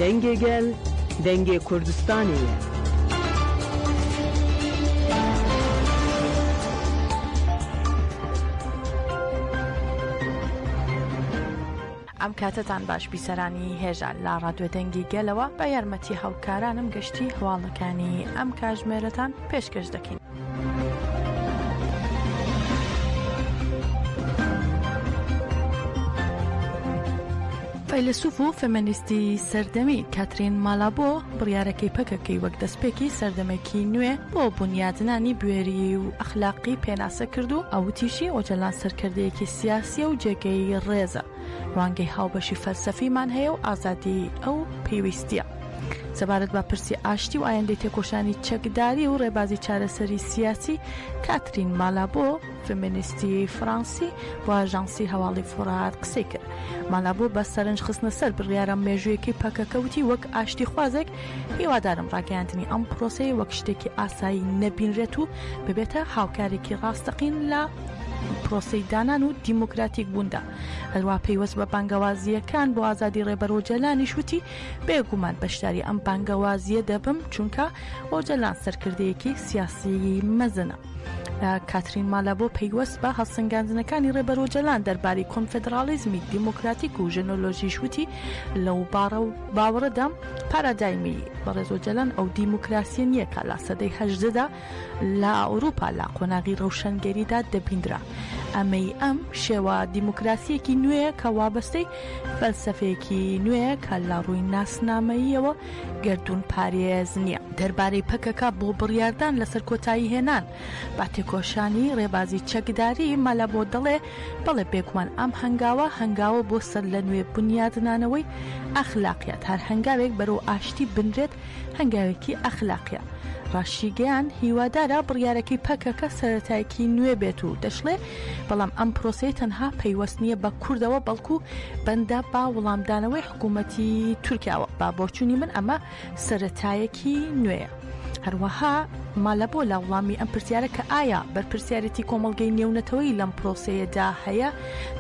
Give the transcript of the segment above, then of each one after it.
دنگی گل دنگی کردستانی ئەم کاتتان باش بیسەرانی هێژان لا ڕادیۆ دەنگی گەلەوە بە یارمەتی هاوکارانم گەشتی هەواڵەکانی ئەم کاتژمێرەتان پێشکەش دەکەین. فەیلسوف و فێمینیستی سەردەمی کاترین مالابۆ بڕیارەکەی پەکەکەی وەک دەستپێکی سەردەمێکی نوێ بۆ بنیادنانی بوێری و ئەخلاقی پێناسە کرد و ئەوتیشی ئۆجەلان سەرکردەیەکی سیاسی و جێگەی ڕێزە ڕوانگەی هاوبەشی فەلسەفیمان هەیە و ئازادی ئەو پێویستیە. سەبارەت بە پرسی ئاشتی و ئایندەی تێکۆشانی چەکداری و ڕێبازی چارەسەری سیاسی کاترین مالابۆ فێمینیستی فڕانسی بۆ ئاژانسی هەواڵی فڕات قسەی کرد. مالابۆ بە سەرنج خستنە سەر بڕیارە مێژوویەکەی پەکەکەوتی وەک ئاشتی خوازێک هیوادارم ڕاگەیاندنی ئەم پرۆسەی وەک شتێکی ئاسایی نەبینرێت و ببێتە هاوکارێکی ڕاستەقین لە پرۆسەی دانان و دیموکراتیک بووندا. هەروە پەیوەست بە بانگەوازیەکان بۆ ئازادی ڕێبەر ئۆجەلانی شوتی بێگومان بەشداری ئەم بانگەوازیە دەبم چونکە ئۆجەلان سەرکردەیەکی سیاسی مەزنە. کاترین مالابۆ پەیوەست بە هەڵسەنگاندنەکانی ڕێبەر ئۆجەلان دەربارەی کۆنفێدرالیزمی دیموکراتیک و ژنۆلۆژی شوتی لەو باوەڕەدا پارادایمی بەڕێز ئۆجەلان ئەو دیموکراسی نییە کە لە سەدەی هەژدەدا لە ئەوروپا لە قۆناغی ڕەوشەنگەریدا دەبیندرا. ئەمەی ئەم شێوە دیموکراسیەکی نوێیە کە وابەستەی فەلسەفەیەکی نوێیە کە لە ڕووی ناسنامەییەوە گردون پارێز نییە. دەربارەی پەکەکە بۆ بڕیاردان لەسەر کۆتایی هێنان با تێکۆشانی ڕێبازی چەکداری مالابۆ دەڵێ بەڵێ بێگومان ئەم هەنگاوە بۆ سەر لە نوێ بنیادنانەوەی ئەخلاقیات هەر هەنگاوێک بەرەو ئاشتی بنرێت هەنگاوێکی ئەخلاقیە. ڕاشیگەیان هیوادارە بڕیارەکەی پەکەکە سەرەتایەکی نوێ بێت و دەشڵێ بەڵام ئەم پرۆسەی تەنها پەیوەست نییە بە کوردەوە بەڵکو بەندە با وەڵامدانەوەی حکوومەتی تورکیاوە. با بۆچوونی من ئەمە سەرەتایەکی نوێیە. هەروەها مالابۆ لە وڵامی ئەم پرسیارە کە ئایا بەرپرسیارەتی کۆمەڵگەی نێونەتەوەی لەم پرۆسەیەدا هەیە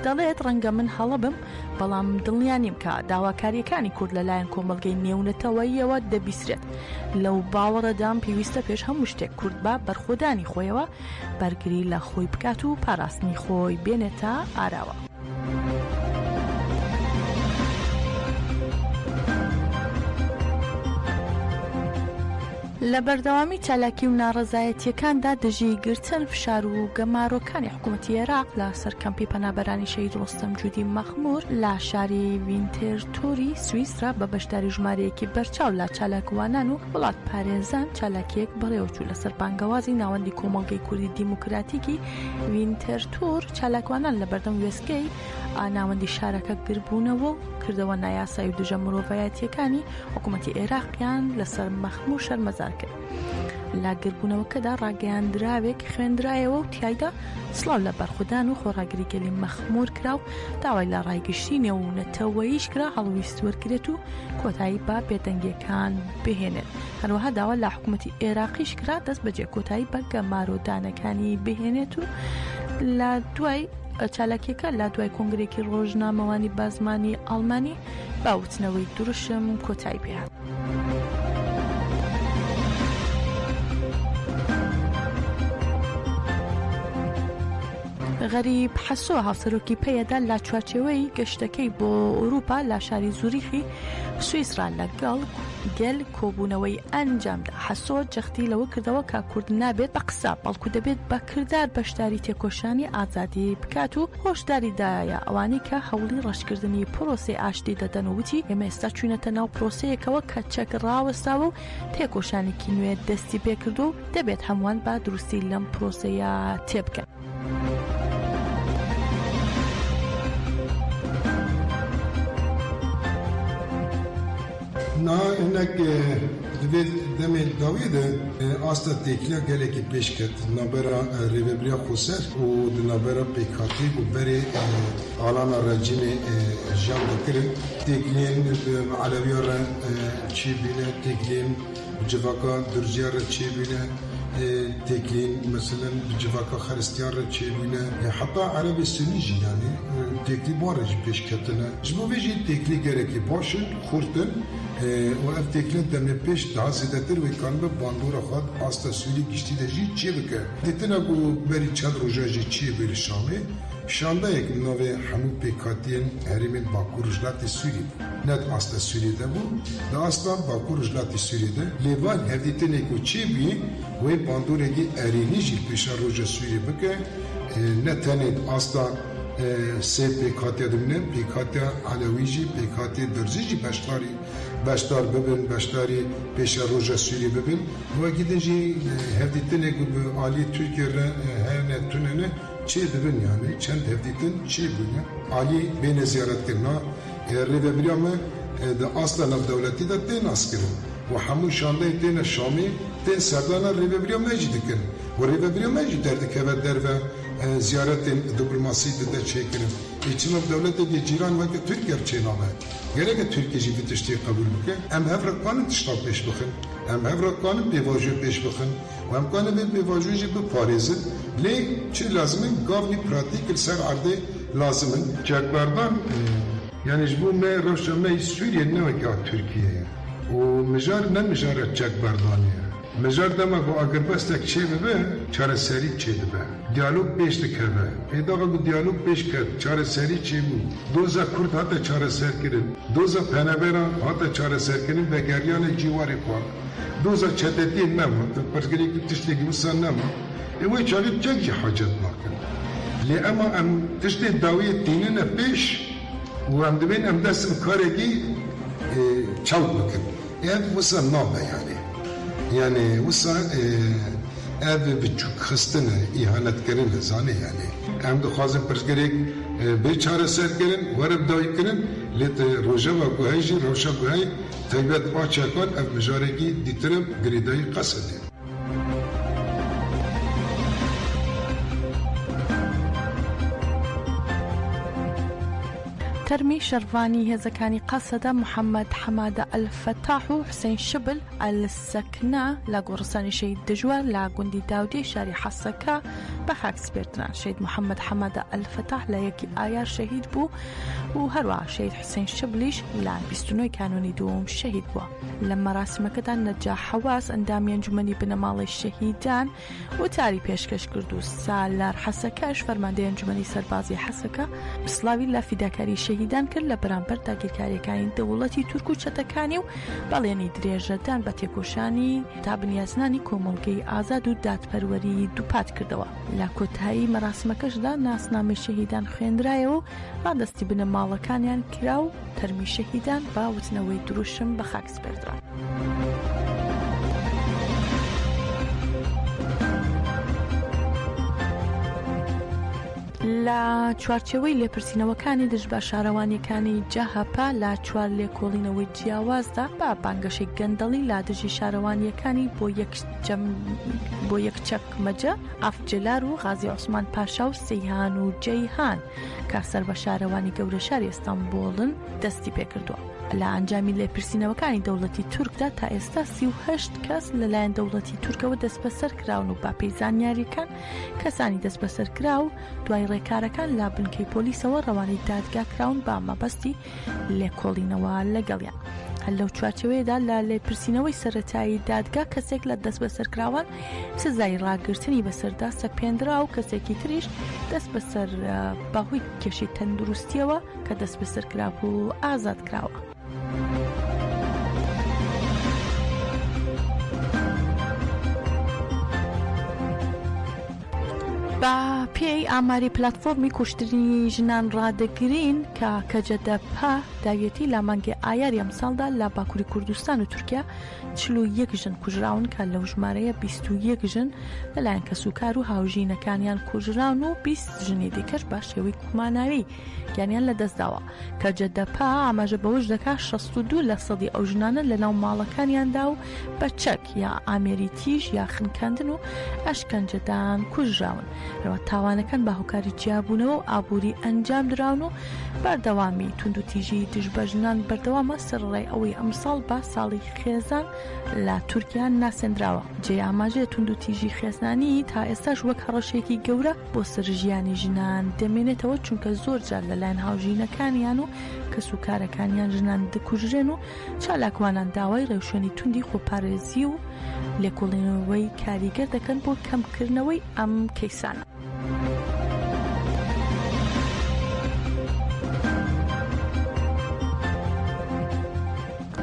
دەڵێت ڕەنگە من هەڵەبم بەڵام دڵنیا نیم کە داواکاریەکانی کورد لەلایەن کۆمەڵگەی نێونەتەوەیەوە دەبیسرێت. لەو باوەڕەدام پێویستە پێش هەموو شتێک کورد بە بەرخۆدانی خۆیەوە بەرگری لە خۆی بکات و پاراستنی خۆی بێنێتە ئاراوە. لە بەردەوامی چالاکی و ناڕەزایەتیەکاندا دژی گرتن فشار و گەمارۆکانی حکوومەتی عێراق لە سەر کەمپی پەنابەرانی شەهید ڕۆستەم جوودی مەخمور لە شاری وینتێرتۆری سویسرا بە بەشداری ژمارەیەکی بەرچاو لە چالاکوانان و وڵات پارێزان چالاکیەک بەڕێوەچوو لەسەر بانگەوازی ناوەندی کۆمەڵگەی کوردی دیموکراتیکی وینتێرتۆر. چالاکوانان لە بەردەم وێستگەی ناوەندی شارەکە گربوونەوە و کردەوە نایاسایی و دژە مرۆڤایەتیەکانی حکوومەتی عێراقیان لەسەر مەخمور شەرمەزار کرد. لە گربوونەوەکەدا ڕاگەیاندراوێک خوێندرایەوە و تیایدا سڵاو لە بەرخودان و خۆڕاگری گەلی مەخمور کرا و داوای لە ڕایگەشتی نێونەتەوەییش کرا هەڵویست وەرگرێت و کۆتایی با بێدەنگیەکان بهێنێت. هەروەها داوا لە حکوومەتی عێراقیش کرا دەست بەجێ کۆتایی بە گەمارۆدانەکانی بهێنێت و لە دوای چالاکیەکە لە دوای کۆنگرێکی ڕۆژنامەوانی بازمانی ئەڵمانی باوتنەوەی درشم کۆتایی پێهات. غەریب حەسۆ هاوسەرۆکی پێیەدا لە چوارچێوەی گەشتەکەی بۆ ئەوروپا لە شاری زوریخی سویسرا لەگەڵ گەل کۆبوونەوەی ئەنجامدا. حەسۆ جەختی لەوە کردەوە کە کورد نابێت بە قسە بەڵکو دەبێت بە کردار بەشداری تێکۆشانی ئازادی بکات و هۆشداری دایە ئەوانی کە هەوڵی ڕەشکردنی پرۆسەی ئاشتی دەدەن و وتی ئێمە ئێستا چوونەتە ناو پرۆسەیەکەوە کە چەک ڕاوەستاوە و تێکۆشانێکی نوێ دەستی پێکردو و دەبێت هەمووان با دروستی لەم پرۆسەیە تێبکەن. نا انك دبيت دمي داوود استا تكلا قالك بيشكت نبرا ريبريا خوسر و نبرا بيكاتي وبري اعلان الرجيم جام بكرم تكلين علويا تشيبينا تكلين جواكا درجيا تشيبينا تكلين مثلا بجواكا خرستيان تشيبينا حتى عربي السنيجي يعني تكلي بارج بيشكتنا جمو بيجي تكلي قالك باشن خورتن و اف تکلت دم پیش ده زیادتر و کان به باندور خود آستا سوری گشتی دجی چی بکه دیتنا گو بری چند روزی چی بری شامه شانده یک نوع همو پیکاتین هریمین باکور جلات سوری ند آستا سوری ده بود ده آستا باکور جلات سوری ده لیوان هفدیتنه کو چی بی و باندورگی ارینی جی پیش روز سوری بکه نه تنه آستا سه پیکاتیا دمنن پیکاتیا علویجی پیکاتیا درزیجی باشدار ببین باشداری پیش روز سوری ببین و گیدنجی هفدیتنه کو عالی ترکیه هر نتونه چه دبن yani چند هفدیتن چه بونه عالی بین زیارت کردن ریبریام ده اصلا دولتی ده تین اسکرین و همون شانده تین شامی تین سردان ریبریام مجید کن و ریبریام مجید درد که در و زیارت دیپلماسی ده چه کردن ایچنو دولتی که جیران وقت ترکیه چه نامه گره که ترکیه جی بیتشتی قبول بکن ام هفرقان تشتاب پیش بخن ام هفرقان بیواجه پیش بخن و ام کانه بیواجه جی بپاریزن لی چه لازمه گاوی پراتیکل سر عرضه لازمه جاکباردان یعنی جبو ما روشا ما سوریه نوکه ترکیه و مجار نه مجار جاکباردانیه مجار دما گو اگر بستک چه ببه چاره سری چه ببه دیالوگ پیش دکبه ایدا گو دیالوگ پیش کرد چاره سری چه بود دوزا کرد حتی چاره سر کردن دوزا پنبران حتی چاره سر کردن و گریان جیواری خواه دوزا چتتی نمود پرسگری که تشتگی بسان نمود اوی چالی چنگی حاجت ناکن لی اما ام تشتی داوی دینه پیش و ام دبین ام دست کارگی چاود بکن اف وسا نابه yani وسا ev بچوک خستنه ihanet کردن زانه yani ام دخوازم پرسگریک bir çare ser kirin varıp dayı kirin let rojava guhayji roşa guhay taybet açakan ev mijareki ditirim gridayı qasedi ترمي شرفاني هزكاني قصد محمد حمادة الفتاح وحسين شبل السكنة لاقورساني شهيد دجوار لاقوندي داودي شاري حسكا بخاك سبيرتنا شهيد محمد حمادة الفتاح لا يكي آيار شهيد بو وهروا شهيد حسين شبليش لا بيستنوي كانوا ندوم شهيد بو لما راسمه كده نجاح حواس اندامي انجمني بنمالي الشهيدان وتاري بيشكش كردو سالار حسكاش فرمانده انجمني سربازي حسكا بسلاوي لا فداكاري شهیدان کرد لە بەرامبەر داگیرکاریەکانی دەوڵەتی تورک و چەتەکانی و بەڵێنی درێژەدان بە تێکۆشانی تا بنیازنانی کۆمەڵگەی ئازاد و دادپەروەری دووپات کردەوە لە کۆتایی مەراسمەکەشدا ناسنامەی شەهیدان خوێندرایەوە و ڕادەستی بنە ماڵەکانیان کرا و تەرمی شەهیدان با وتنەوەی دروشم بە خاک سپێردرا لە چوارچێوەی لێپرسینەوەکانی دژبە شارەوانیەکانی جەهەپا لە چوار لێکۆڵینەوەی جیاوازدا بە بانگەشەی گەندەڵی لا دژی شارەوانیەکانی بۆ یەکچەک مەجە ئافجلار و غازی عوسمان پاشا و سەیهان و جەیهان کە سەر بە شارەوانی گەورە شاری ئەستانبوڵن دەستی پێکردووە لە ئەنجامی لێپرسینەوەکانی دەوڵەتی تورکدا تا ئێستا 38 کەس لەلایەن دەوڵەتی تورکەوە دەست بەسەر کراون و باپەی زانیاریەکان کەسانی دەست بەسەر کرا و دوای ڕێکارەکان لا بنکەی پۆلیسەوە ڕەوانەی دادگا کراون با مەبەستی لێکۆڵینەوە لەگەڵیان هەر لەو چوارچێوەیەدا لە لێپرسینەوەی سەرەتایی دادگا کەسێک لە دەست بەسەرکراوان سزای ڕاگرتنی بەسەردا سەپێنرا و کەسێکی تریش دەست بەسەر بەهۆی کێشەی تەندروستیەوە کە دەست بەسەرکرا بوو ئازاد کراوە بە پێی ئاماری پلاتفۆرمی کوشتنی ژنان ڕادەگرین کە کەجەدەپا داویەتی لە مانگی ئایاری ئەمساڵدا لە باکووری کوردستان و تورکیا 41 ژن کوژراون کە لەو ژمارەیە 21 ژن لەلایەن کەسوکار و هاوژینەکانیان کوژراون و 20 ژنی دیکەش بە شێوەی کوماناوی گیانیان لەدەستداوە کەجەدەپا ئاماژە بەوەش دەکات 62% ئەو ژنانە لەناو ماڵەکانیاندا و بە چەک یا ئامێری تیژ یا خنکاندن و ئەشکەنجەدان کوژراون ڕەوە تاوان پەرلەمانەکان بە هۆکاری جیابوونەوە و ئابووری ئەنجام دراون و بەردەوامی توند و تیژی دژبەژنان بەردەوامە سەرڕای ئەوەی ئەمساڵ بە ساڵی خێزان لە تورکیا ناسێنراوە. جێ ئاماژەیە توند و تیژی خێزانانی تا ئێستاش وەک هەڕەشێکی گەورە بۆ سەرژیانی ژنان دەمێنێتەوە، چونکە زۆر جار لەلایەن هاوژینەکانیان و کەسوکارەکانیان ژنان دەکوژرێن و چالاکوانان داوای ڕێوشێنی توندی خۆپارێزی و لێکۆڵێنەوەی کاریگەر دەکەن بۆ کەمکردنەوەی ئەم کەیسانە.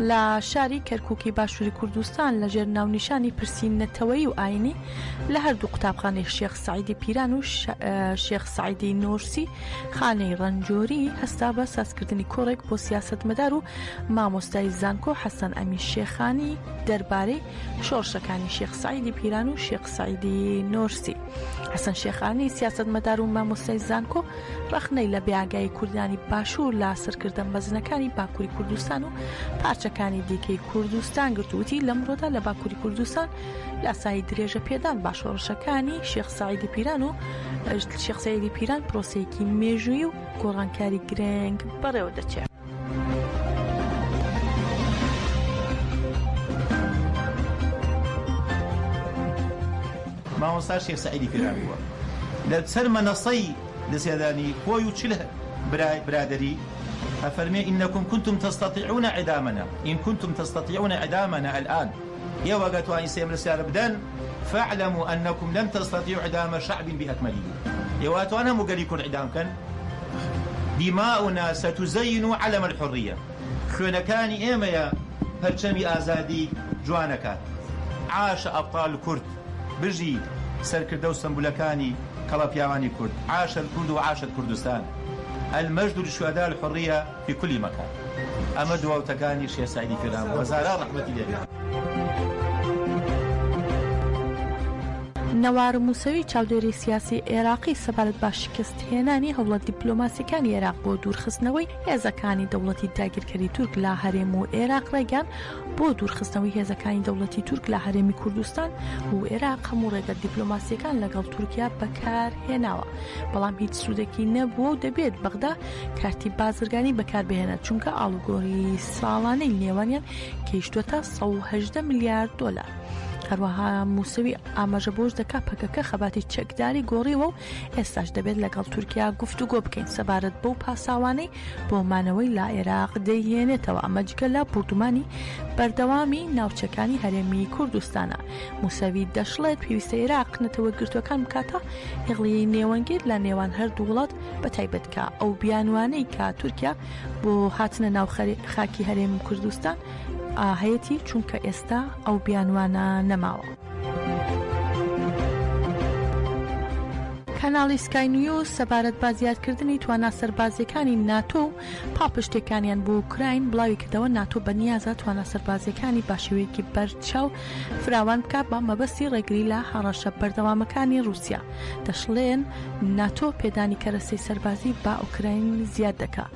لە شاری کەرکووکی باشووری کوردستان لەژێر ناونیشانی پرسیینەتەوەی و ئاینی لە هەردوو قوتابخانەی شێخ سەعیدی پیران و شێخ سەعیدی نۆرسی خانەی ڕەنجۆری هەستا بە سازکردنی کۆڕێک بۆ سیاسەتمەدار و مامۆستای زانکۆ حەسەن ئەمی شێخانی دەربارەی شۆڕشەکانی شێخ سەعیدی پیران و شێخ سەعیدی نۆرسی. حەسەن شێخانی سیاسەتمەدار و مامۆستای زانکۆ ڕەخنەی لە بێئاگایی کوردانی باشوور لە سەرکردن مەزنەکانی باکووری کوردستان و پارچەکانی دیکەی کوردستان گرتووتی لەمڕۆدا لە باکووری کوردستان لاسایی درێژە پێدان باشۆڕشەکانی شێخ سەعیدی پیران و شێخ سەعیدی پیران پرۆسەیەکی مێژووی و گۆڕانکاری گرنگ بەڕێوە دەچێت. مامۆستا شێخ سەعیدی پیران بووە لە سەر مەنەسەی دەسێدانی خۆی و چل برادری أفرمي إنكم كنتم تستطيعون إعدامنا إن كنتم تستطيعون إعدامنا الآن يا وقت وإن سيم رسالة بدن فاعلموا أنكم لم تستطيعوا إعدام شعب بأكمله يا وقت وأنا مقاليكم إعدام كان دماؤنا ستزين علم الحرية خونكاني إيما يا هرشمي آزادي جوانكات عاش أبطال الكرد بجي سركردو سنبولكاني كلابياواني كرد عاش الكرد وعاش الكردستان المجد للشهداء الحرية في كل مكان. أمد وتكاني الشيخ سعيد كلام وزارة رحمة الله. نەوار موسەوی چاودێری سیاسی عێراقی سەبارەت بە شکستهێنانی هەوڵە دیپلۆماسیەکانی عێراق بۆ دوورخستنەوەی هێزەکانی دەوڵەتی داگیرکەری تورک لە هەرێم و عێراق ڕێگەیان بۆ دوورخستنەوەی هێزەکانی دەوڵەتی تورک لە هەرێمی کوردستان و عێراق هەموو ڕێگە دیپلۆماسیەکان لەگەڵ تورکیا بەکار هێناوە، بەڵام هیچ سوودێکی نەبووە و دەبێت بەغدا کارتی بازرگانی بەکاربهێنێت، چونکە ئاڵوگۆڕی ساڵانەی نێوانیان کەیشتووەتە 118 میلیارد دۆلار. هەروەها موسەوی ئاماژە بۆش دەکا پەکەکە خەباتی چەکداری گۆڕیوە و ئێستاش دەبێت لەگەڵ تورکیا گفتوگۆ بکەین سەبارەت بەو پاساوانەی بۆ مانەوەی لا عێراق دەیهێنێتەوە، ئەمە جگە لە پورتومانی بەردەوامی ناوچەکانی هەرێمی کوردستانە. موسەوی دەشڵێت پێویستە عێراق نەتەوە گرتوەکان بکاتە هێڵی نێوەنگیر لە نێوان هەردوو وڵات بەتایبەت کە ئەو بیانوانەی کە تورکیا بۆ هاتنە ناو خاکی هەرێمی کوردستان هەیەی، چونکە ئێستا ئەو بیانوانە نەماوە. کاناڵی سکای نیوز سەبارەت بە زیادکردنی توانا سەربازیەکانی ناتۆ و پاپشتەکانیان بۆ ئوکراین بڵاوی کردەوە ناتۆ بەنیازە توانا سەربازیەکانی باشێوەیەکی بەرچاو فراوان بکات بە مەبەستی ڕێگری لە هەڕەشە بەردەوامەکانی رووسیا. دەشڵێن ناتۆ پێدانی کەرەسەی سەربازی با ئوکراین زیاد دەکا.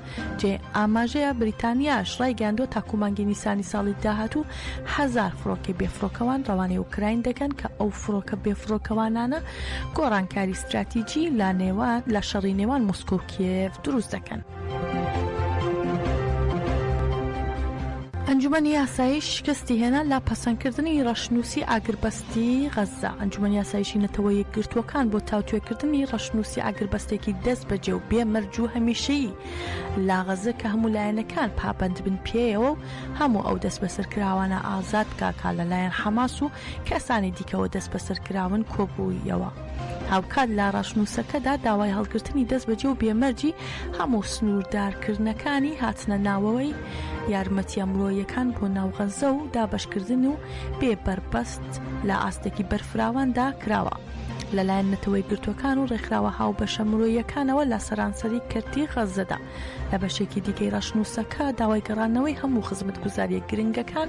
جێ ئاماژەیە بریتانیاش ڕایگەاندووە تاکو مانگی نیسانی ساڵی داهاتوو 1000 فڕۆکە بێفڕۆکەوان ڕەوانەی ئوکراین دەکەن کە ئەو فڕۆکە بێفڕۆکەوانانە گۆڕانکاری استراتیجی لە شەڕی نێوان مۆسکۆ و کیێڤ دروست دەکەن. ئەنجومەنی یاسایش شکستی هێنا لە پەسەندکردنی ڕەشنووسی ئاگربەستی غەزا. ئەنجومەنی یاسایشی نەتەوە یەکگرتووەکان بۆ تاوتوێکردنی ڕەشنووسی ئاگربەستێکی دەست بەجێ و بێمەرج و هەمیشەیی لا غەزە کە هەموو لایەنەکان پابەند بن پێیەوە و هەموو ئەو دەست بەسەرکراوانە ئازاد بکاکا لەلایەن حەماس و کەسانی دیکەوە دەست بەسەرکراون کۆبوویەوە. هاوکات لە ڕەشنووسەکەدا داوای هەڵگرتنی دەست بەجێ و بێمەرجی هەموو سنووردارکردنەکانی هاتنە ناوەوەی یارمەتیە مرۆیەکان بۆ ناو غەزە و دابەشکردن و بێبەربەست لە ئاستێکی بەرفراواندا کراوە. لەلایەن نەتەوەی گرتوەکان و ڕێکخراوە هاوبەشە مرۆیەکانەوە لە سەرانسەری کردی غەزەدا. لە بەشێکی دیکەی ڕەشنووسەکە داوای گەڕانەوەی هەموو خزمەتگوزاریە گرنگەکان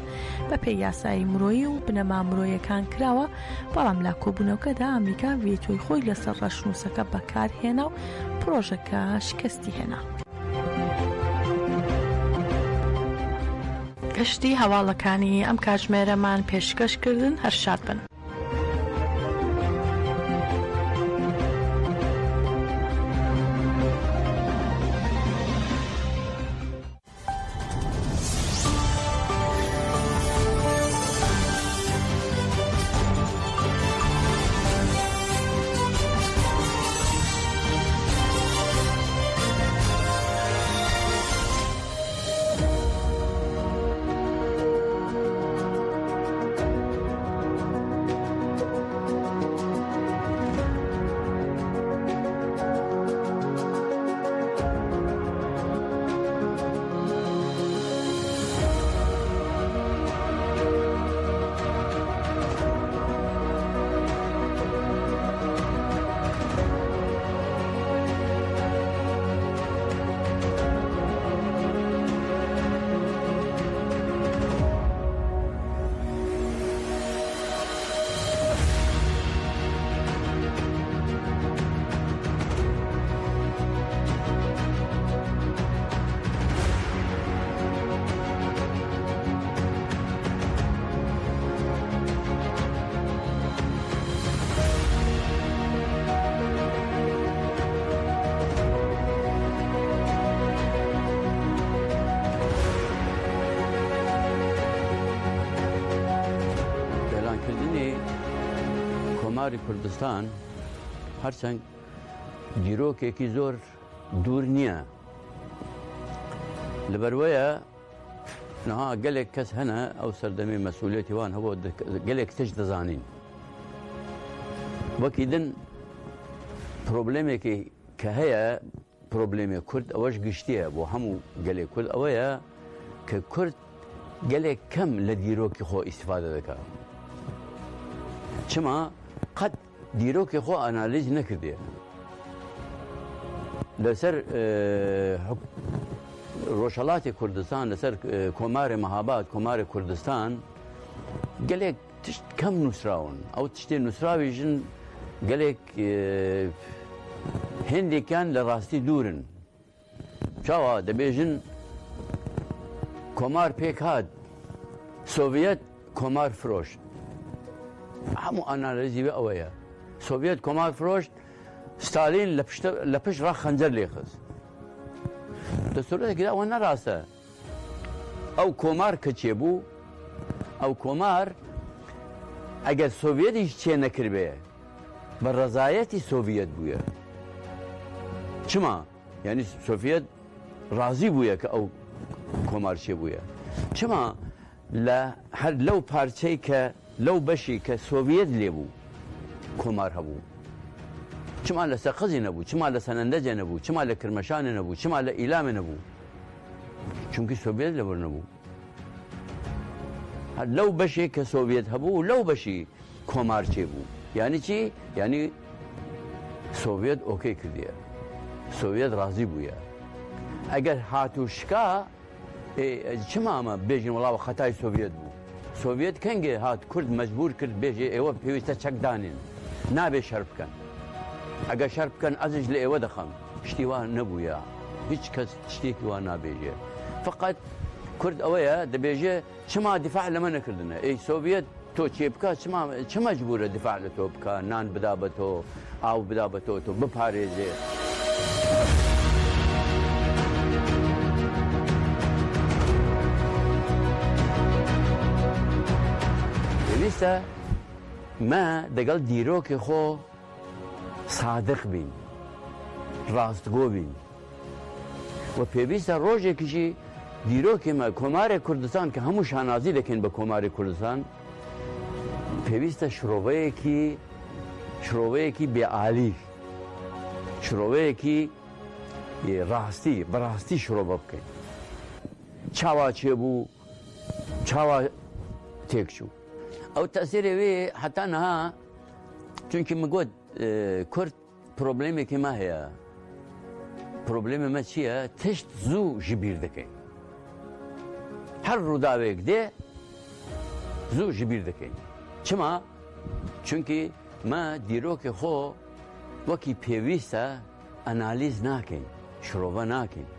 بە پێی یاسایی مرۆیی و بنەما مرۆیەکان کراوە، بەڵام لا کۆبوونەوەکەدا ئەمریکا ڤێتۆی خۆی لەسەر ڕەشنووسەکە بەکارهێنا و پرۆژەکە شکستی هێنا. گەشتی هەواڵەکانی ئەم کاتژمێرەمان پێشکەشکردن. هەر شاد بن. کۆماری کوردستان هەرچەند دیرۆکێکی زۆر دوور نییە لەبەروەیە نەها گەلێک کەس هەنە ئەو سەردەمی مەسئولیەتی وان هەبوو گەلێک تش دەزانین وەکی دن پرۆبلێمێکی کە هەیە پرۆبلێمی کورد ئەوەش گشتیە بۆ هەموو گەلێک کورد ئەوەیە کە کورد گەلێک کەم لە دیرۆکی خۆ ئیسیفادە دەکات چما قەت دیرۆکی خۆ ئانالیز نەکردێ لەسەر ڕۆژهەڵاتی کوردستان لەسەر کۆماری مەهاباد کۆماری کوردستان گەلێک تشت کەم نووسراون ئەو تشتێ نووسراویژن گەلێک هێندێکیان لە ڕاستی دوورن چاوە دەبێژن کۆمار پێک هات سۆڤیەت کۆمار فرۆشت هەموو ئانالەیزی بێ ئەوەیە سۆڤیەت کۆمار فرۆشت ستالین لە پشت ڕا خەنجەر لێخست دەسوورەتێکدا ئەوە نەڕاستە ئەو کۆمار کە چێبوو ئەو کۆمار ئەگەر سۆڤیەتیش چێ نەکردبێ بە ڕەزایەتی سۆڤیەت بووە چما یعنی سۆڤیەت ڕازی بووە کە ئەو کۆمار چێ بووە چما لە هەر لەو پارچەی کە لەو بەشی کە سۆڤیەت لێبوو کۆمار هەبوو چما لە سەقەزی نەبوو چما لە سەنەندەجە نەبوو چما لە کرمەشانە نەبوو چما لە ئیلامە نەبوو چونکی سۆڤیەت لەبەر نەبوو هەر لەو بەشێک کە سۆڤیەت هەبوو لەو بەشی کۆمار چێ بوو یعنی چی یعنی سۆڤیەت ئۆکەی کردیە سۆڤیەت ڕازی بووە ئەگەر هاتوشکا چما ئەمە بێژین وڵاوە خەتای سۆڤیەت بوو سۆڤیەت کەنگێ هات کورد مەجبور کرد بێژێ ئێوە پێویستە چەکدانین نابێ شەر بکەن ئەگەر شەر بکەن ئەزش لە ئێوە دەخەم شتی وان نەبووە هیچ کەس شتێکی وان نابێژێ فقط کورد ئەوەیە دەبێژێ چما دیفاع لەمە نەکردنە ئەی سۆڤیەت تۆ چێ بکە چ مەجبورە دیفاع لە تۆ بکە نان بدا بە تۆ ئاو بدا بە تۆ بپارێزێ پێویستە مە دەگەڵ دیرۆکی خۆ سادق بین ڕاستگۆ بین و پێویستە ڕۆژێکیشی دیرۆکی مە کۆمارێک کوردستان کە هەموو شانازی دەکەن بە کۆماری کوردستان پێویستە شرۆڤەیەکی بێعالی شرۆڤەیەکی ڕاستی بەڕاستی شرۆڤە بکەین چاوا چێبوو چاوا تێکچوو ئەو تەسیرێ وێ حتا نەها چونکی مگوت کورد پرۆبلێمێکی ما هەیە پرۆبلێمە مە چییە تشت زوو ژی بیر دەکەین هەر ڕووداوێک دێ زوو ژی بیر دەکەین چما چونکی مە دیرۆکی خۆ وەکی پێویستە ئەنالیز ناکەین شرۆڤە ناکەین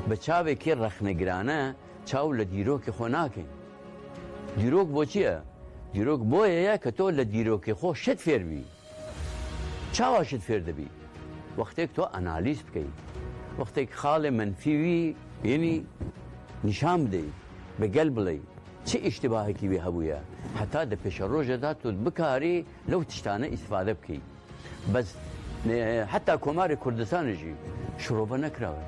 بە چاوێکی ڕەخنەگرانە چاو لە دیرۆکی خۆ ناکەین دیرۆک بۆ چییە دیرۆک بۆیە کە تۆ لە دیرۆکی خۆ شت فێربی چاوا شت فێر دەبی وەختێک تۆ ئەنالیز بکەیت وەختێک خاڵێ منفیوی یعنی نیشان بدەیت بەگەل بڵێ چه ئیشتیباهێکی بێ هەبووە هەتا دە پێشە ڕۆژەدا تۆ بکاری لەو تشتانە ئیسفادە بکەیت بەس حتا کۆماری کوردستانژی شرۆڤە نەکراوە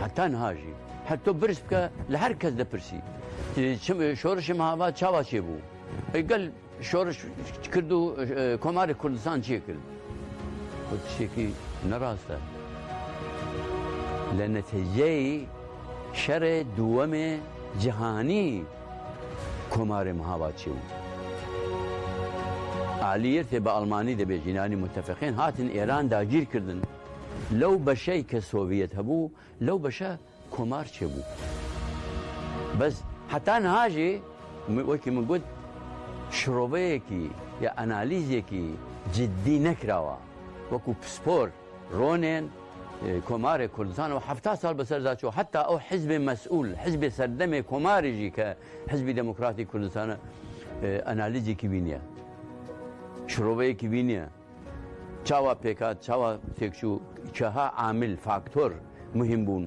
هەتا نەهاژی هەر تۆ برس بکە لە هەر کەس دەپرسی شۆڕشی مەهاباد چاوا چێ بوو گەل شۆڕش کرد و کۆماری کوردستان چیە کرد شتێکی نەڕاستە لە نەتیجەی شەرێ دووەمێ جیهانی کۆماری مەهاباد چێ بوو عالیەتێ بە ئەڵمانی دەبێ ژینانی متەفەقین هاتن ئێران داگیر کردن لەو بەشەی کە سۆڤیەت هەبوو لەو بەشە کۆمار چێ بوو بەس حتا نەهاژێ وەکی من گوت شرۆڤەیەکی یا ئەنالیزێکی جددی نەکراوە وەکو پسپۆر ڕۆنێن کۆمارێک کوردستانەوە 70 ساڵ بەسەردا چوە حتا ئەو حیزبێ مەسئول حیزبێ سەردەمێ کۆماریژی کە حیزبی دەموکراتی کوردستانە ئەنالیزێکی بینیە شرۆڤەیەکی بینیە چاوا پێکات چاوا تێکچوو چەها عامل فاکتۆر مهم بوون